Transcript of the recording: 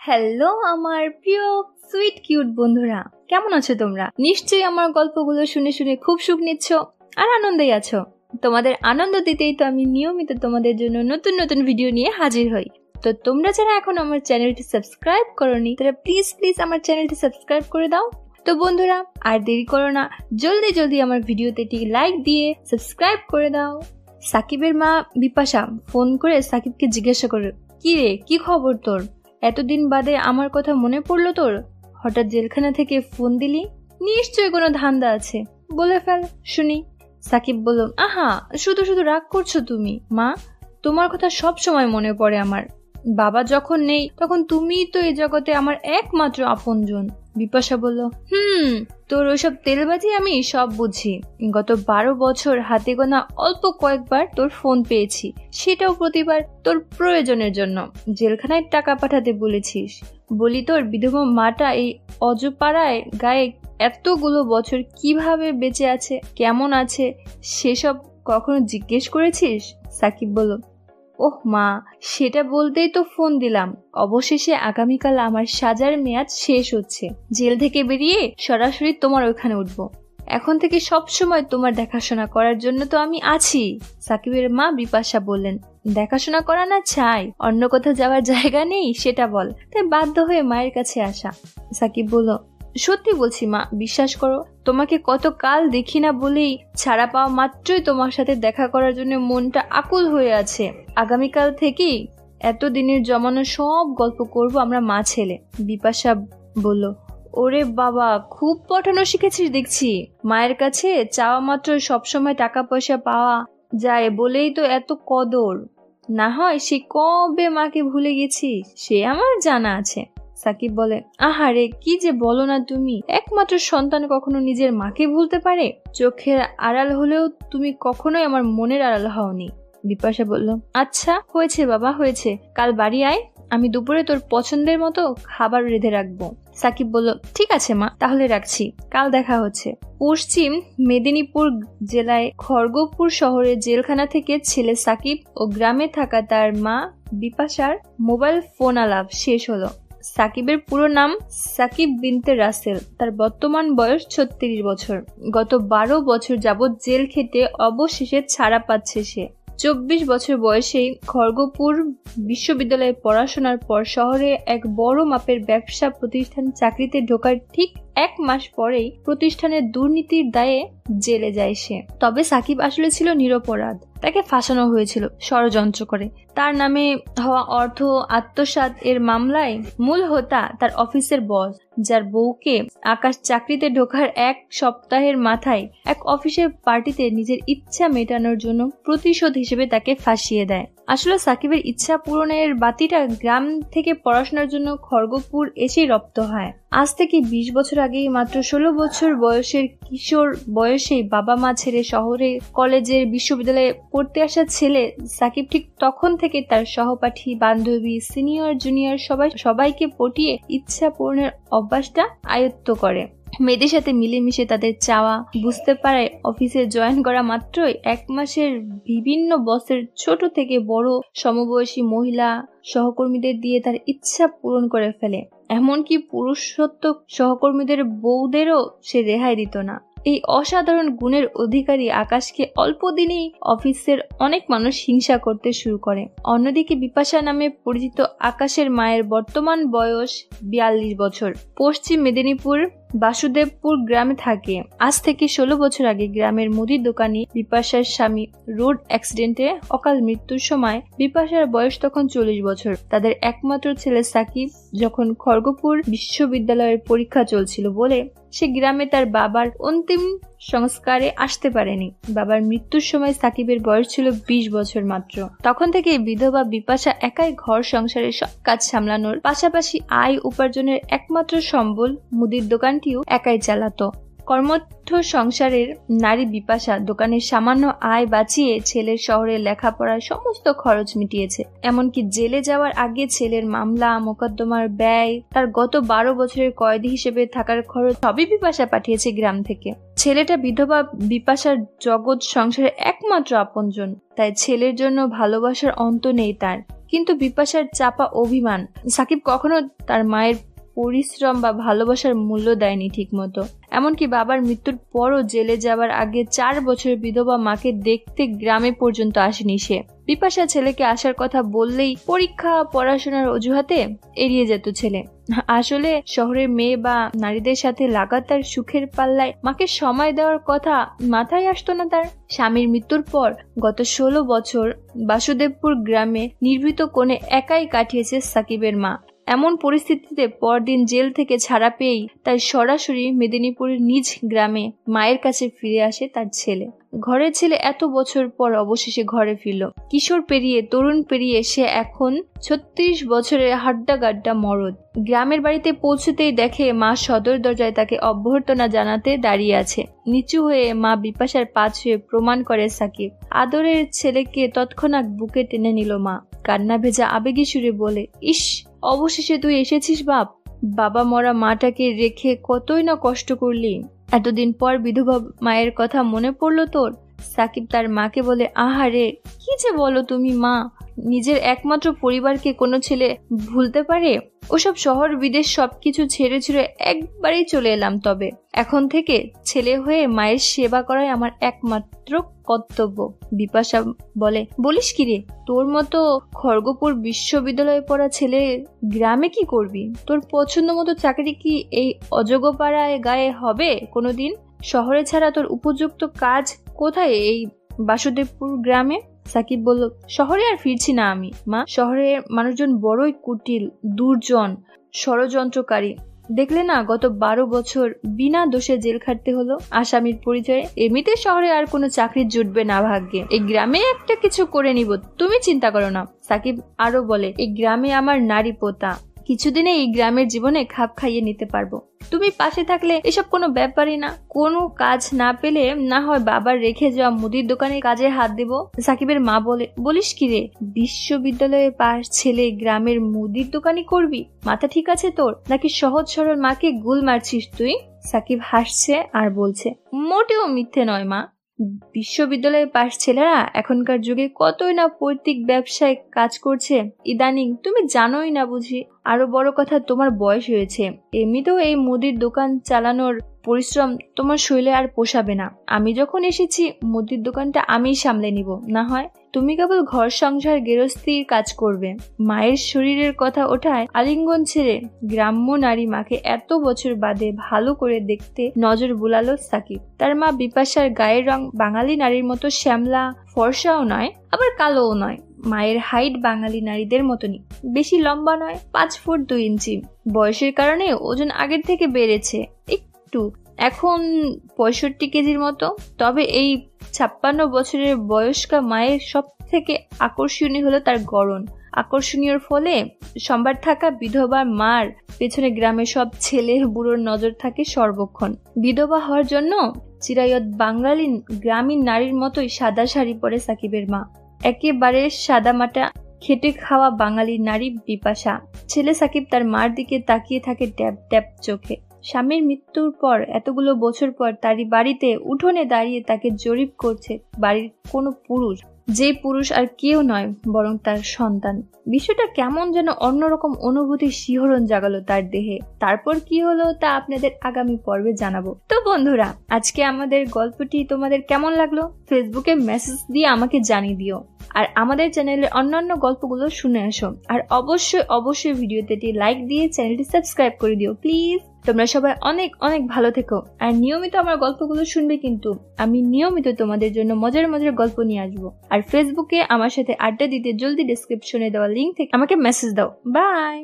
Hello আমার প্রিয় sweet cute বন্ধুরা, কেমন আছো তোমরা? নিশ্চয়ই আমার গল্পগুলো শুনে শুনে খুব সুখ নিচ্ছ আর আনন্দেই আছো। তোমাদের আনন্দ দিতেই তো আমি নিয়মিত তোমাদের জন্য নতুন নতুন ভিডিও নিয়ে হাজির হই। তো তোমরা যারা এখন আমার চ্যানেলটি সাবস্ক্রাইব করোনি তারা প্লিজ আমার চ্যানেলটি সাবস্ক্রাইব করে দাও। তো বন্ধুরা আর দেরি করো না, জলদি আমার ভিডিওতে একটি লাইক দিয়ে সাবস্ক্রাইব করে দাও। সাকিবের মা বিপাশা ফোন করে সাকিবকে জিজ্ঞাসা করে, কি রে, কি খবর তোর? এতদিন বাদে আমার কথা মনে পড়লো তোর? হঠাৎ জেলখানা থেকে ফোন দিলি, নিশ্চয়ই কোনো ধান্দা আছে, বলে ফেল শুনি। সাকিব বলল, আহা শুধু রাগ করছো তুমি মা, তোমার কথা সব সময় মনে পড়ে আমার। বাবা যখন নেই তখন তুমিই তো এই জগতে আমার একমাত্র আপনজন। বিপাশা বলল, তোর ওইসব তেলবাজি আমি সব বুঝি। গত 12 বছর হাতে গোনা অল্প কয়েকবার তোর ফোন পেয়েছি, সেটাও প্রতিবার তোর প্রয়োজনের জন্য। জেলখানায় টাকা পাঠাতে বলেছিস বলি তোর বিধবা মাটা এই অজপাড়ায় গায়ে এতগুলো বছর কিভাবে বেঁচে আছে, কেমন আছে, সেসব কখনো জিজ্ঞেস করেছিস? সাকিব বলল, ওহ মা, সেটা বলতেই তো ফোন দিলাম। অবশেষে আগামীকাল আমার সাজার মেয়াদ শেষ হচ্ছে। জেল থেকে বেরিয়ে সরাসরি তোমার ওখানে উঠবো। এখন থেকে সব সময় তোমার দেখাশোনা করার জন্য তো আমি আছি। সাকিবের মা বিপাশা বললেন, দেখাশোনা করা না চাই, অন্য কোথাও যাওয়ার জায়গা নেই সেটা বল, তাই বাধ্য হয়ে মায়ের কাছে আসা। সাকিব বলল, সত্যি বলছি মা, বিশ্বাস করো, তোমাকে কত কাল দেখি না বলেই ছাড়া পাওয়া মাত্রই তোমার সাথে দেখা করার জন্য মনটা আকুল হয়ে আছে। আগামীকাল থেকেই এতদিনের জমানো সব গল্প করব আমরা মা ছেলে। বিপাশা বলল, ওরে বাবা, খুব পটানো শিখেছিস দেখছি। মায়ের কাছে চাওয়া মাত্র সবসময় টাকা পয়সা পাওয়া যায় বলেই তো এত কদর। না হয় সে কবে মাকে ভুলে গেছি সে আমার জানা আছে। সাকিব বলে, আহারে কি যে বলো না তুমি, একমাত্র সন্তান কখনো নিজের মাকে ভুলতে পারে? চোখের আড়াল হলেও তুমি কখনোই আমার মনের আড়াল হওনি। বিপাশা বলল, আচ্ছা হয়েছে বাবা হয়েছে, কাল বাড়ি আয়, আমি দুপুরে তোর পছন্দের মতো খাবার রেঁধে রাখবো। সাকিব বলল, ঠিক আছে মা, তাহলে রাখছি, কাল দেখা হচ্ছে। পশ্চিম মেদিনীপুর জেলায় খড়গপুর শহরে জেলখানা থেকে ছেলে সাকিব ও গ্রামে থাকা তার মা বিপাশার মোবাইল ফোন আলাপ শেষ হলো। সাকিবের পুরো নাম সাকিব বিনতে রাসেল। তার বর্তমান বয়স 36 বছর। গত 12 বছর যাবৎ জেল খেটে অবশেষে ছাড়া পাচ্ছে সে। 24 বছর বয়সেই খড়গপুর বিশ্ববিদ্যালয়ে পড়াশোনার পর শহরে এক বড় মাপের ব্যবসা প্রতিষ্ঠান চাকরিতে ঢোকার ঠিক 1 মাস পরেই প্রতিষ্ঠানের দুর্নীতির দায়ে জেলে যায় সে। তবে সাকিব আসলে ছিল নিরপরাধ, তাকে ফাঁসানো হয়েছিল ষড়যন্ত্র করে। তার নামে হওয়া অর্থ আত্মসাৎ এর মামলায় মূল হোতা তার অফিসের বস, যার বউকে আকাশ চাকরিতে ঢোকার 1 সপ্তাহের মাথায় এক অফিসের পার্টিতে নিজের ইচ্ছা মেটানোর জন্য প্রতিশোধ হিসেবে তাকে ফাঁসিয়ে দেয়। আসলে সাকিবের ইচ্ছা পূরণের বাতিটা গ্রাম থেকে পড়াশোনার জন্য খড়গপুর এসেই রপ্ত হয়। আজ থেকে 20 বছর আগেই মাত্র 16 বছর বয়সের কিশোর বয়সেই বাবা মা ছেড়ে শহরে কলেজের বিশ্ববিদ্যালয়ে পড়তে আসা ছেলে সাকিব ঠিক তখন থেকে তার সহপাঠী, বান্ধবী, সিনিয়র জুনিয়র সবাইকে পটিয়ে ইচ্ছা পূরণের অভ্যাসটা আয়ত্ত করে। মেয়েদের সাথে মিলেমিশে তাদের চাওয়া বুঝতে পারে অফিসে জয়েন করা মাত্রই 1 মাসের বিভিন্ন বসের ছোট থেকে বড় সমবয়সী মহিলা সহকর্মীদের দিয়ে তার ইচ্ছা পূরণ করে ফেলে। এমনকি পুরুষোত্তম সহকর্মীদের বউদেরও সে রেহাই দিত না। এই অসাধারণ গুণের অধিকারী আকাশকে অল্প দিনেই অফিসের অনেক মানুষ হিংসা করতে শুরু করে। অন্যদিকে বিপাশা নামে পরিচিত আকাশের মায়ের বর্তমান বয়স 42 বছর। পশ্চিম মেদিনীপুর বাসুদেবপুর গ্রামে থাকে। আজ থেকে 16 বছর আগে গ্রামের মুদির দোকানি বিপাশার স্বামী রোড অ্যাক্সিডেন্টে অকাল মৃত্যুর সময় বিপাশার বয়স তখন 40 বছর। তাদের একমাত্র ছেলে সাকিব যখন খড়গপুর বিশ্ববিদ্যালয়ের পরীক্ষা চলছিল বলে সে গ্রামে তার বাবার অন্তিম সংস্কারে আসতে পারেনি। বাবার মৃত্যুর সময় সাকিবের বয়স ছিল 20 বছর মাত্র। তখন থেকে বিধবা বিপাশা একাই ঘর সংসারের সব কাজ সামলানোর পাশাপাশি আয় উপার্জনের একমাত্র সম্বল মুদির দোকানটিও একাই চালাতো। কর্মঠ সংসারের নারী বিপাশা দোকানের সামান্য আয় বাঁচিয়ে ছেলের শহরে লেখাপড়ার সমস্ত খরচ মিটিয়েছে। এমনকি জেলে যাওয়ার আগে ছেলের মামলা মোকদ্দমার ব্যয়, তার গত 12 বছরের কয়েদি হিসেবে থাকার খরচ সবই বিপাশা পাঠিয়েছে গ্রাম থেকে। ছেলেটা বিধবা বিপাশার জগৎ সংসারের একমাত্র আপনজন, তাই ছেলের জন্য ভালোবাসার অন্ত নেই তার। কিন্তু বিপাশার চাপা অভিমান। সাকিব কখনো তার মায়ের পরিশ্রম বা ভালোবাসার মূল্য দেয়নি ঠিক মতো। এমনকি বাবার মৃত্যুর পরও জেলে যাবার আগে 4 বছরের বিধবা মাকে দেখতে গ্রামে পর্যন্ত আসেনি সে। বিপাশা ছেলেকে আসার কথা বললেই পরীক্ষা পড়াশোনার অজুহাতে এড়িয়ে যেত ছেলে। আসলে শহরের মেয়ে বা নারীদের সাথে লাগাতার সুখের পাল্লায় মাকে সময় দেওয়ার কথা মাথায় আসতো না তার। স্বামীর মৃত্যুর পর গত 16 বছর বাসুদেবপুর গ্রামে নির্ভীত কোণে একাই কাটিয়েছে সাকিবের মা। এমন পরিস্থিতিতে পরদিন জেল থেকে ছাড়া পেয়েই তাই সরাসরি মেদিনীপুরের নিজ গ্রামে মায়ের কাছে ফিরে আসে তার ছেলে। ঘরের ছেলে এত বছর পর অবশেষে ঘরে ফিরল। কিশোর পেরিয়ে তরুণ পেরিয়ে সে এখন 36 বছরের হাড্ডা গাড্ডা মরদ। গ্রামের বাড়িতে পৌঁছতেই দেখে মা সদর দরজায় তাকে অভ্যর্থনা জানাতে দাঁড়িয়ে আছে। নিচু হয়ে মা বিপাশার পা ছুঁয়ে প্রমাণ করে সাকিব। আদরের ছেলেকে তৎক্ষণাৎ বুকে টেনে নিল মা। কান্না ভেজা আবেগী সুরে বলে, ইস, অবশেষে তুই এসেছিস বাপ। বাবা মরা মাটাকে রেখে কতই না কষ্ট করলি। এতদিন পর বিধবা মায়ের কথা মনে পড়লো তোর। সাকিব তার মাকে বলে, আহারে, কি যে বলো তুমি মা। নিজের একমাত্র পরিবারকে কোনো ছেলে ভুলতে পারে? ওসব শহর বিদেশ সবকিছু ছেড়ে ছুড়ে একবারেই চলে এলাম। তবে এখন থেকে ছেলে হয়ে মায়ের সেবা করাই আমার একমাত্র কর্তব্য। বিপাশা বলে, বলিস কি রে, তোর মতো খড়গপুর বিশ্ববিদ্যালয়ে পড়া ছেলে গ্রামে কি করবি? তোর পছন্দ মতো চাকরি কি এই অজগপাড়ায় গায়ে হবে কোনোদিন? শহরে ছাড়া তোর উপযুক্ত কাজ কোথায় এই বাসুদেবপুর গ্রামে? সাকিব বলল, শহরে আর ফিরছি না আমি মা। শহরের মানুষজন বড়ই কুটিল, দুর্জন, ষড়যন্ত্রকারী। দেখলে না, গত 12 বছর বিনা দোষে জেল খাটতে হলো আসামির পরিচয়ে। এমনিতে শহরে আর কোনো চাকরি জুটবে না ভাগ্যে। এই গ্রামে একটা কিছু করে নিব, তুমি চিন্তা করো না। সাকিব আরো বলে, এই গ্রামে আমার নারী পোতা, কিছুদিনে এই গ্রামের জীবনে খাপ খাইয়ে নিতে পারবো। তুমি পাশে থাকলে এসব কোনো ব্যাপারই না। কোনো কাজ না পেলে না হয় বাবার রেখে যাওয়া মুদির দোকানের কাজে হাত দেব। সাকিবের মা বলে, বলিস কি রে, বিশ্ববিদ্যালয়ে পাশ ছেলে গ্রামের মুদির দোকানই করবি? মাথা ঠিক আছে তোর, নাকি সহজ সরল মাকে গুল মারছিস তুই? সাকিব হাসছে আর বলছে, মোটেও মিথ্যে নয় মা। বিশ্ববিদ্যালয়ে পাশ ছেলেরা এখনকার যুগে কতই না পৈতৃক ব্যবসায় কাজ করছে ইদানিং, তুমি জানোই না বুঝি? আরো বড় কথা, তোমার বয়স হয়েছে। এমনিতেও এই মুদির দোকান চালানোর পরিশ্রম তোমার শরীরে আর পোষাবে না। আমি যখন এসেছি মুদির দোকানটা আমিই সামলে নিব, না হয় তুমি কেবল ঘর সংসার গেরস্তির কাজ করবে। মায়ের শরীরের কথা ওঠায় আলিঙ্গন ছেড়ে গ্রাম্য নারী মাকে এত বছর বাদে ভালো করে দেখতে নজর বুলালো সাকিব। তার মা বিপাশার গায়ের রং বাঙালি নারীর মতো শ্যামলা ফর্সাও নয়, আবার কালোও নয়। মায়ের হাইট বাঙালি নারীদের মতনই, বেশি লম্বা নয়, 5 ফুট 2 ইঞ্চি। বয়সের কারণে ওজন আগের থেকে বেড়েছে একটু, এখন 65 কেজির মতো। তবে এই 56 বছরের বয়স্কা মায়ের সব থেকে আকর্ষণীয় হলো তার গড়ন। আকর্ষণীয়র ফলে সম্বার থাকা বিধবা মার পেছনে গ্রামের সব ছেলে বুড়োর নজর থাকে সর্বক্ষণ। বিধবা হওয়ার জন্য চিরায়ত বাঙালি গ্রামীণ নারীর মতোই সাদা শাড়ি পরে সাকিবের মা। একেবারে সাদামাটা খেটে খাওয়া বাঙালি নারী বিপাশা। ছেলে সাকিব তার মার দিকে তাকিয়ে থাকে ট্যাপ ট্যাপ চোখে। স্বামীর মৃত্যুর পর এতগুলো বছর পর তারই বাড়িতে উঠোনে দাঁড়িয়ে তাকে জরিপ করছে বাড়ির কোনো পুরুষ, যে পুরুষ আর কেউ নয় বরং তার সন্তান। বিষয়টা কেমন যেন অন্যরকম অনুভূতির শিহরণ জাগালো তার দেহে। তারপর কি হলো তা আপনাদের আগামী পর্বে জানাবো। তো বন্ধুরা, আজকে আমাদের গল্পটি তোমাদের কেমন লাগলো ফেসবুকে মেসেজ দিয়ে আমাকে জানিয়ে দিও। আর আমাদের চ্যানেলের অন্যান্য গল্পগুলো শুনে আসো। আর অবশ্যই ভিডিওতে লাইক দিয়ে চ্যানেলটি সাবস্ক্রাইব করে দিও প্লিজ। তোমরা সবাই অনেক অনেক ভালো থেকো আর নিয়মিত আমার গল্পগুলো শুনবে, কিন্তু আমি নিয়মিত তোমাদের জন্য মজার মজার গল্প নিয়ে আসবো। আর ফেসবুকে আমার সাথে আড্ডা দিতে জলদি ডেসক্রিপশনে দেওয়া লিংক থেকে আমাকে মেসেজ দাও। বাই।